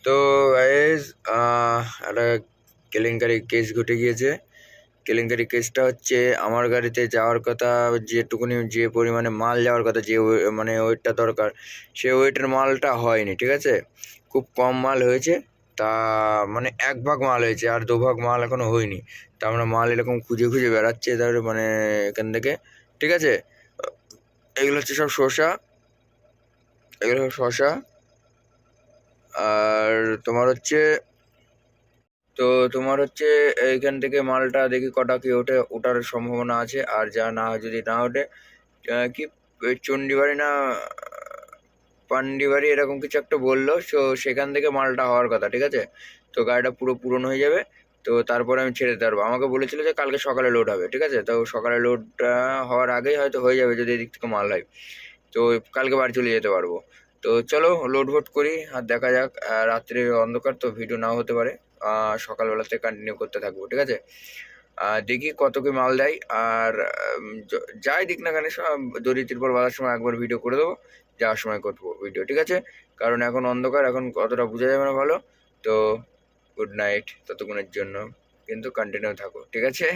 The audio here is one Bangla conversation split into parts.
তো গাইস একটা কেলেঙ্কারি কেস ঘটে গিয়েছে। কেলেঙ্কারি কেসটা হচ্ছে আমার গাড়িতে যাওয়ার কথা, যে পরিমাণে মাল যাওয়ার কথা, যে মানে ওয়েটটা দরকার, সে ওয়েটের মালটা হয়নি। ঠিক আছে, খুব কম মাল হয়েছে। তা মানে 1 ভাগ মাল হয়েছে আর 2 ভাগ মাল এখনো হয়নি। তা আমরা মাল এরকম খুঁজে খুঁজে বেড়াচ্ছি তার মানে এখান থেকে। ঠিক আছে, এগুলো হচ্ছে সব শসা, এগুলো সব শসা। আর তোমার হচ্ছে তোমার হচ্ছে এইখান থেকে মালটা দেখি কটা কি ওঠার সম্ভাবনা আছে। আর যা না, যদি না ওঠে কি ওই চণ্ডীবাড়ি না পান্ডিবাড়ি এরকম কিছু একটা বললো, সেখান থেকে মালটা হওয়ার কথা। ঠিক আছে, তো গাড়িটা পুরো পূরণ হয়ে যাবে, তো তারপরে আমি ছেড়ে দিতে পারবো। আমাকে বলেছিল যে কালকে সকালে লোড হবে। ঠিক আছে, তো সকালে লোডটা হওয়ার আগেই হয়তো হয়ে যাবে যদি এদিক থেকে মাল হয়, তো কালকে বাড়ি চলে যেতে পারবো। তো চলো লোড ভোট করি আর দেখা যাক। রাত্রে অন্ধকার তো ভিডিও নাও হতে পারে, সকালবেলাতে কন্টিনিউ করতে থাকবো। ঠিক আছে, দেখি কত কি মাল দেয়। আর যাই দিক না কেন, দড়ি তিরপল বাঁধার সময় একবার ভিডিও করে দেবো, যাওয়ার সময় করবো ভিডিও। ঠিক আছে, কারণ এখন অন্ধকার, এখন অতটা বোঝা যাবে না ভালো। তো গুড নাইট ততক্ষণের জন্য, কিন্তু কন্টিনিউ থাকো। ঠিক আছে,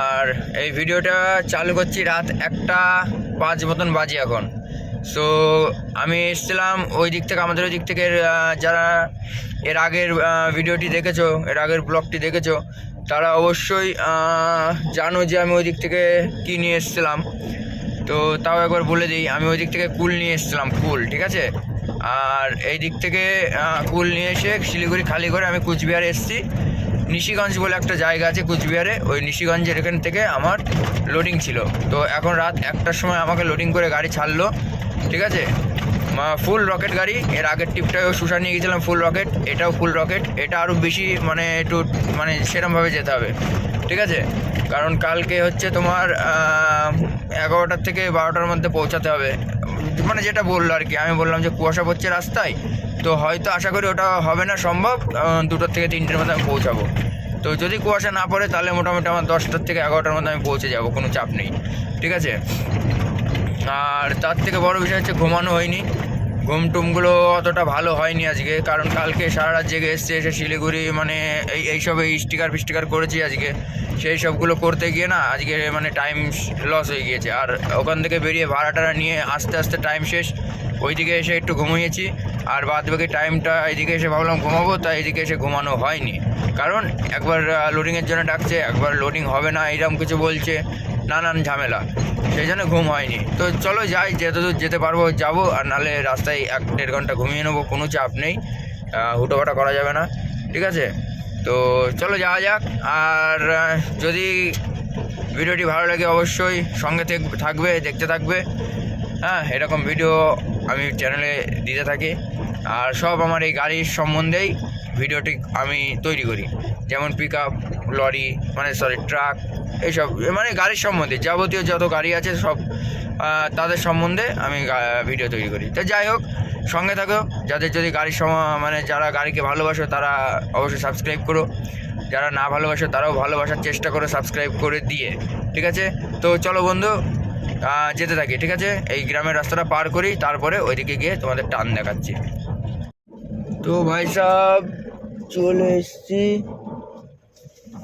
আর এই ভিডিওটা চালু করছি রাত 1:05 মতন বাজে এখন। সো আমি এসেছিলাম ওই দিক থেকে, আমাদের ওই দিক থেকে। যারা এর আগের ভিডিওটি দেখেছো, এর আগের ব্লগটি দেখেছো, তারা অবশ্যই জানো যে আমি ওই দিক থেকে কী নিয়ে এসেছিলাম। তো তাও একবার বলে দিই, আমি ওই দিক থেকে কুল নিয়ে এসেছিলাম, কুল। ঠিক আছে, আর এই দিক থেকে কুল নিয়ে এসে শিলিগুড়ি খালি করে আমি কুচবিহারে এসেছি। নিশিগঞ্জ বলে একটা জায়গা আছে কুচবিহারে, ওই নিশিগঞ্জের এখান থেকে আমার লোডিং ছিল। তো এখন রাত 1টার সময় আমাকে লোডিং করে গাড়ি ছাড়লো। ঠিক আছে, ফুল রকেট গাড়ি। এর আগের ট্রিপটাও সুশা নিয়ে গেছিলাম ফুল রকেট, এটাও ফুল রকেট। এটা আরও বেশি মানে একটু মানে সেরমভাবে যেতে হবে। ঠিক আছে, কারণ কালকে হচ্ছে তোমার 11টার থেকে 12টার মধ্যে পৌঁছাতে হবে, মানে যেটা বললো আর কি। আমি বললাম যে কুয়াশা পড়ছে রাস্তায়, তো হয়তো আশা করি ওটা হবে না সম্ভব, 2টোর থেকে 3টের মধ্যে আমি পৌঁছাবো। তো যদি কুয়াশা না পড়ে তাহলে মোটামুটি আমার 10টার থেকে 11টার মধ্যে আমি পৌঁছে যাব, কোনো চাপ নেই। ঠিক আছে, আর তার থেকে বড় বিষয় হচ্ছে ঘুমানো হয়নি, ঘুমটুমগুলো অতটা ভালো হয়নি আজকে, কারণ কালকে সারা রাত জেগে এসে শিলিগুড়ি মানে এইসব স্টিকার ফিস্টিকার করেছি আজকে। সেই সবগুলো করতে গিয়ে না আজকে মানে টাইম লস হয়ে গিয়েছে। আর ওখান থেকে বেরিয়ে ভাড়াটা নিয়ে আস্তে আস্তে টাইম শেষ, ওইদিকে এসে একটু ঘুমিয়েছি। আর বাদ বাকি টাইমটা এদিকে এসে ভাবলাম ঘুমাবো, তাই এদিকে এসে ঘুমানো হয়নি। কারণ একবার লোডিংয়ের জন্য ডাকছে, একবার লোডিং হবে না এরকম কিছু বলছে, নানান ঝামেলা, সেই জন্য ঘুম হয়নি। তো চলো যাই, যতদূর যেতে পারবো যাবো, আর নাহলে রাস্তায় 1-1.5 ঘন্টা ঘুমিয়ে নেবো, কোনো চাপ নেই, হুটোপাটা করা যাবে না। ঠিক আছে, তো চলো যাওয়া যাক। আর যদি ভিডিওটি ভালো লাগে অবশ্যই সঙ্গে থাকবে, দেখতে থাকবে। হ্যাঁ, এরকম ভিডিও আমি চ্যানেলে দিতে থাকি, আর সব আমার এই গাড়ির সম্বন্ধেই ভিডিওটি আমি তৈরি করি। যেমন পিক আপ, লরি মানে ট্রাক, এইসব মানে গাড়ির সম্বন্ধে, যাবতীয় যত গাড়ি আছে সব তাদের সম্বন্ধে আমি ভিডিও তৈরি করি। তো যাই হোক, সঙ্গে থাকো। যাদের যদি গাড়ির মানে যারা গাড়িকে ভালোবাসো তারা অবশ্যই সাবস্ক্রাইব করো, যারা না ভালোবাসো তারাও ভালোবাসার চেষ্টা করো সাবস্ক্রাইব করে দিয়ে। ঠিক আছে, তো চলো বন্ধু যেতে থাকি। ঠিক আছে, এই গ্রামের রাস্তাটা পার করি, তারপরে ওইদিকে গিয়ে তোমাদের টান দেখাচ্ছি। তো ভাই সাহেব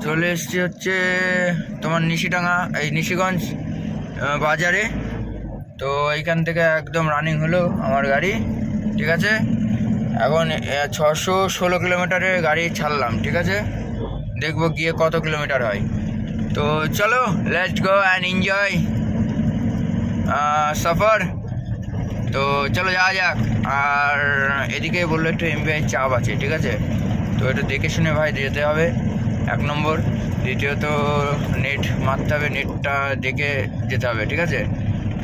চলে এসছি হচ্ছে তোমার নিশিডাঙ্গা, এই নিশিগঞ্জ বাজারে। তো এইখান থেকে একদম রানিং হলো আমার গাড়ি। ঠিক আছে, এখন 616 কিলোমিটারের গাড়ি ছাড়লাম। ঠিক আছে, দেখবো গিয়ে কত কিলোমিটার হয়। তো চলো, লেটস গো অ্যান্ড এনজয় সফর। তো চলো যাওয়া যাক। আর এদিকে বললো একটু এমবিআই চাপ আছে। ঠিক আছে, তো একটু দেখে শুনে ভাই যেতে হবে, 1 নম্বর। দ্বিতীয়ত নেট মারতে হবে, নেটটা দেখে যেতে হবে। ঠিক আছে,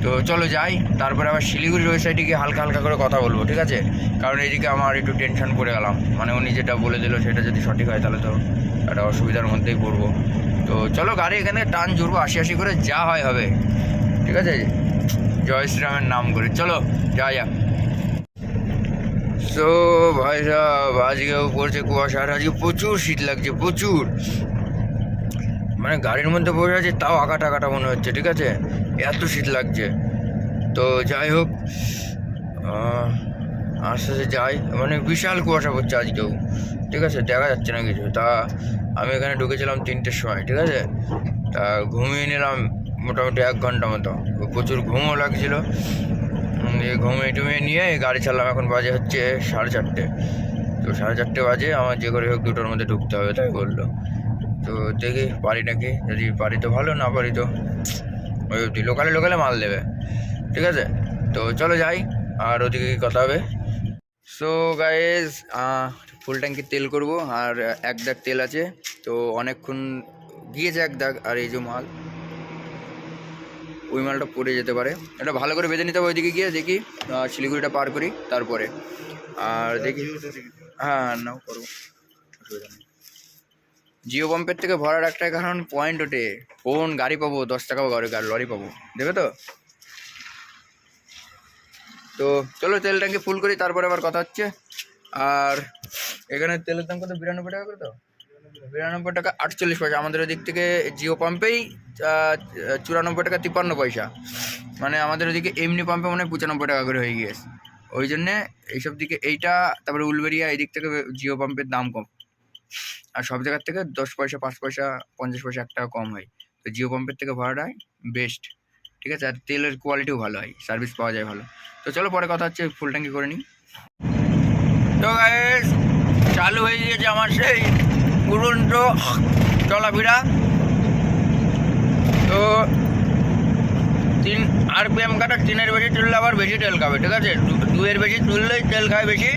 তো চলো যাই, তারপরে আবার শিলিগুড়ির ওই সাইডে গিয়ে হালকা হালকা করে কথা বলবো। ঠিক আছে, কারণ এইদিকে আমার একটু টেনশন পড়ে গেলাম, মানে উনি যেটা বলে দিল সেটা যদি সঠিক হয় তাহলে তো একটা অসুবিধার মধ্যেই পড়বো। তো চলো গাড়ি এখানে টান জুড়বো, 80 করে, যা হয় হবে। ঠিক আছে, জয় শ্রীরামের নাম করে চলো যা যাক। সো ভাই সাহেব আজকেও পড়ছে কুয়াশা, আর আজকে প্রচুর শীত লাগছে, প্রচুর। মানে গাড়ির মধ্যে বসে আছে তাও আকাটা মনে হচ্ছে। ঠিক আছে, এত শীত লাগছে। তো যাই হোক, আস্তে আস্তে যাই, মানে বিশাল কুয়াশা পড়ছে আজকেও, ঠিক আছে, দেখা যাচ্ছে না কিছু। তা আমি এখানে ঢুকেছিলাম 3টের সময়, ঠিক আছে। তা ঘুমিয়ে নিলাম মোটামুটি 1 ঘন্টা মতো, প্রচুর ঘুমও লাগছিল। ঘুমিয়ে টুমিয়ে নিয়ে গাড়ি চালাম। এখন বাজে হচ্ছে 4:30। তো 4:30 বাজে, আমার যে করে হোক 2টোর মধ্যে ঢুকতে হবে, তাই বললো। তো দেখি পারি নাকি, যদি পারি তো ভালো, না পারি তো ওই অবধি লোকালে লোকালে মাল দেবে, ঠিক আছে। তো চলো যাই, আর ওদিকে কথা হবে। সো গাইজ, ফুল ট্যাঙ্কির তেল করব, আর 1 দাগ তেল আছে। তো অনেকক্ষণ গিয়েছে 1 দাগ, আর এই যে মাল, ওই মালটা পড়ে যেতে পারে। এটা ভালো করে বেঁধে নিতে হবে। ওইদিকে গিয়ে দেখি শিলিগুড়িটা পার করি তারপরে, আর দেখি। হ্যাঁ, নাও করবো, জিও পাম্পের থেকে ভরার একটাই কারণ, পয়েন্ট ওঠে, কোন গাড়ি পাবো 10 টাকা লরি পাবো, দেবে তো। তো চলো তেল ট্যাঙ্কি ফুল করি, তারপরে আবার কথা হচ্ছে। আর এখানে তেলের দাম কত, 92 টাকা করে, তো 92 টাকা 48 পয়সা। আমাদের ওদিক থেকে জিও পাম্পেই 94 টাকা 53 পয়সা, মানে আমাদের ওদিকে এমনি পাম্পে মনে হয় 95 টাকা করে হয়ে গিয়েছে। ওই জন্যে এইসব দিকে এইটা, তারপরে উলবেরিয়া, এই দিক থেকে জিও পাম্পের দাম কম, আর সব জায়গার থেকে 10 পয়সা 5 পয়সা 50 পয়সা 1 টাকা কম হয়। তো জিও পাম্পের থেকে ভরাটাই বেস্ট, ঠিক আছে। আর তেলের কোয়ালিটিও ভালো হয়, সার্ভিস পাওয়া যায় ভালো। তো চলো পরে কথা হচ্ছে, ফুল ট্যাঙ্কি করে নিই। তো গাইস, চালু হয়ে গিয়েছে আমার সেই উড়ন্ত চলাফেরা। তো 3 RPM কাটা, 3-এর বেশি তুললে আবার বেশি তেল খাবে, ঠিক আছে। 2-এর বেশি তুললেই তেল খায় বেশি,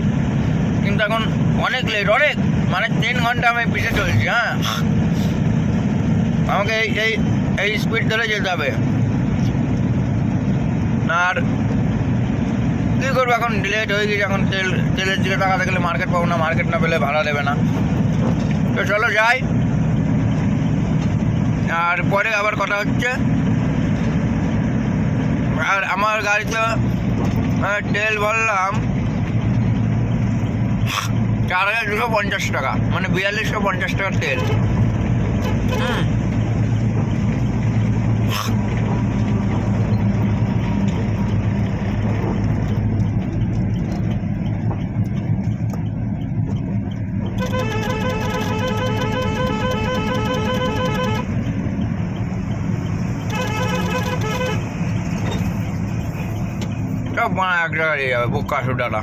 কিন্তু এখন অনেক লেট, অনেক, মানে 3 ঘন্টা আমি পিছিয়ে চলছি। হ্যাঁ, আমাকে এই এই স্পিড ধরে যেতে হবে। আর কী করবো, এখন লেট হয়ে গেছে। এখন তেলের দিকে টাকা থাকলে মার্কেট পাবো না, মার্কেট না পেলে ভাড়া দেবে না। তো চলো যাই, আর পরে আবার কথা হচ্ছে। আর আমার গাড়িতে তেল ভরলাম 4250 টাকা, মানে 4250 টাকার তেল। সব মানে এক জায়গায় যাবে, বোকা সুডাটা,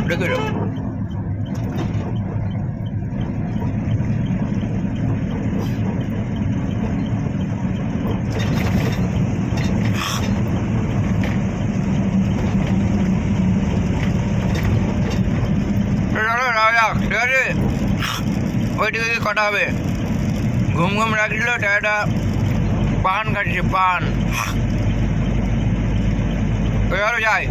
দেখেছো। ঠিক আছে, ওইদিকে কটা হবে। ঘুম ঘুম রাখছিল, টায়াটা পান খাচ্ছে, পান। চলো যাই।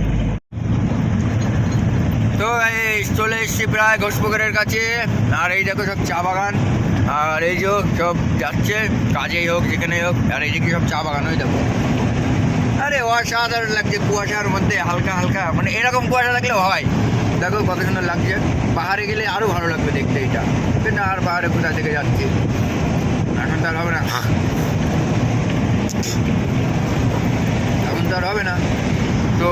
তো এই চলে এসছি প্রায় ঘোষপুকুরের কাছে, আর এই দেখো সব চা বাগান, আর এই যে সব যাচ্ছে কাজেই হোক যেখানেই হোক, আর এইদিকে সব চা বাগান। ওই দেখো, আরে অসাধারণ লাগছে কুয়াশার মধ্যে, হালকা হালকা, মানে এরকম কুয়াশা থাকলে হয়। দেখো কত সুন্দর লাগছে। পাহাড়ে গেলে আরও ভালো লাগবে দেখতে এইটা, কিন্তু আর পাহাড়ে কোথা থেকে যাচ্ছি, এখন তো আর হবে না, এখন তো আর হবে না। তো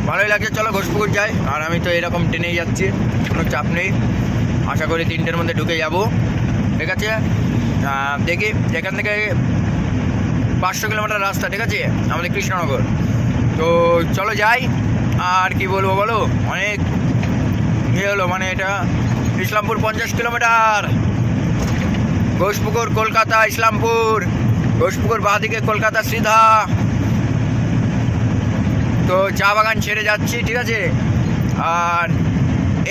ভালোই লাগছে, চলো ঘোষপুকুর যাই। আর আমি তো এরকম ট্রেনেই যাচ্ছি, কোনো চাপ নেই। আশা করি 3টের মধ্যে ঢুকে যাব, ঠিক আছে। দেখি, এখান থেকে 500 কিলোমিটার রাস্তা, ঠিক আছে, আমাদের কৃষ্ণনগর। তো চলো যাই। আর কি বলবো বলো, অনেক ইয়ে হলো, মানে এটা ইসলামপুর 50 কিলোমিটার, ঘোষপুকুর কলকাতা, ইসলামপুর, ঘোষপুকুর বাঁদিকে কলকাতা সিধা। তো চা বাগান ছেড়ে যাচ্ছি, ঠিক আছে। আর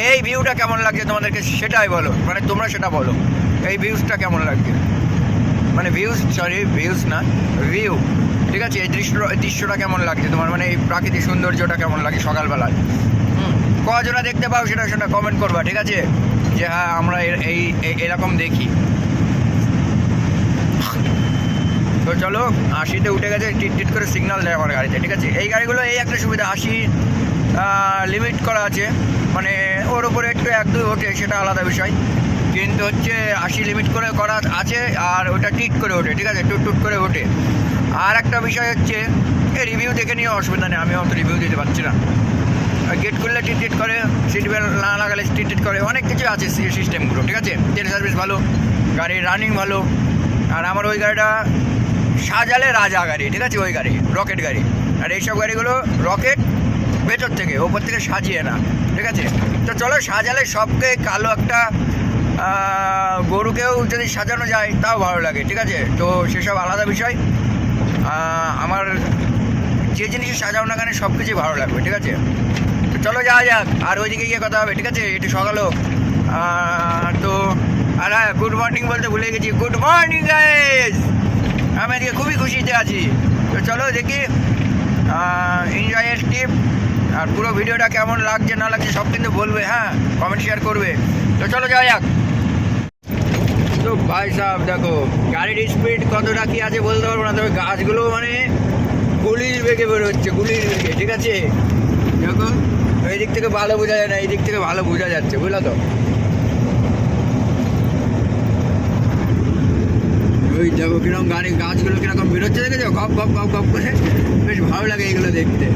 এই ভিউটা কেমন লাগছে তোমাদেরকে সেটাই বলো, মানে তোমরা সেটা বলো, এই ভিউজটা কেমন লাগছে, মানে ভিউজ না, ভিউ, ঠিক আছে। এই দৃশ্যটা কেমন লাগছে তোমার, মানে এই প্রাকৃতিক সৌন্দর্যটা কেমন লাগে সকালবেলায়। কজনা দেখতে পাও সেটা কমেন্ট করবা, ঠিক আছে, যে হ্যাঁ আমরা এরকম দেখি। তো চলো, 80-তে উঠে গেছে, টিট করে সিগন্যাল দেয় আমার গাড়িতে, ঠিক আছে। এই গাড়িগুলো এই একটা সুবিধা, 80 লিমিট করা আছে, মানে ওর উপরে একটু 1-2 ওঠে, সেটা আলাদা বিষয়, কিন্তু হচ্ছে 80 লিমিট করে করা আছে, আর ওটা টিট করে ওঠে, ঠিক আছে, টুট করে ওঠে। আর একটা বিষয় হচ্ছে, এই রিভিউ দেখে নিয়ে অসুবিধা নেই, আমি অত রিভিউ দিতে পারছি না, গেট খুললে টিট করে, সিট বেল্ট না লাগালে টিট করে, অনেক কিছু আছে সিস্টেমগুলো, ঠিক আছে। তেল সার্ভিস ভালো, গাড়ির রানিং ভালো। আর আমার ওই গাড়িটা সাজালে রাজা গাড়ি, ঠিক আছে, ওই গাড়ি রকেট গাড়ি। আর এইসব গাড়িগুলো রকেট ভেতর থেকে, ওপর থেকে সাজিয়ে না, ঠিক আছে। তো চলো সাজালে সবকে কালো একটা গরুকেও যদি সাজানো যায় তাও ভালো লাগে, ঠিক আছে। তো সেসব আলাদা বিষয়। আমার যে জিনিসে সাজাও না কেন সব কিছুই ভালো লাগবে, ঠিক আছে। তো চলো যাওয়া যাক, আর ওইদিকে গিয়ে কথা হবে, ঠিক আছে। একটু সকালও তো আর হ্যাঁ, গুড মর্নিং বলতে ভুলে গেছি। গুড মর্নিং গাইস, আমি আজকে খুবই খুশিতে আছি। তো চলো দেখি এনজয়ের টিপ। আর পুরো ভিডিওটা কেমন লাগছে না লাগছে সব কিন্তু বলবে, হ্যাঁ, কমেন্ট শেয়ার করবে। তো চলো যাওয়া যাক। তো ভাই সাহেব দেখো গাড়ির স্পিড কতটা কি আছে বলতে পারবো না, তবে গাছগুলো মানে গুলির বেগে বেরোচ্ছে, গুলির বেগে, ঠিক আছে। দেখো এই দিক থেকে ভালো বোঝা যায় না, এই দিক থেকে ভালো বোঝা যাচ্ছে, বুঝলো তো। ওই দেখো কিরকম গাড়ি গাছগুলো কিরকম বেরোচ্ছে, দেখেছো, গপ গপ গপ গপ করে, বেশ ভালো লাগে এগুলো দেখতে।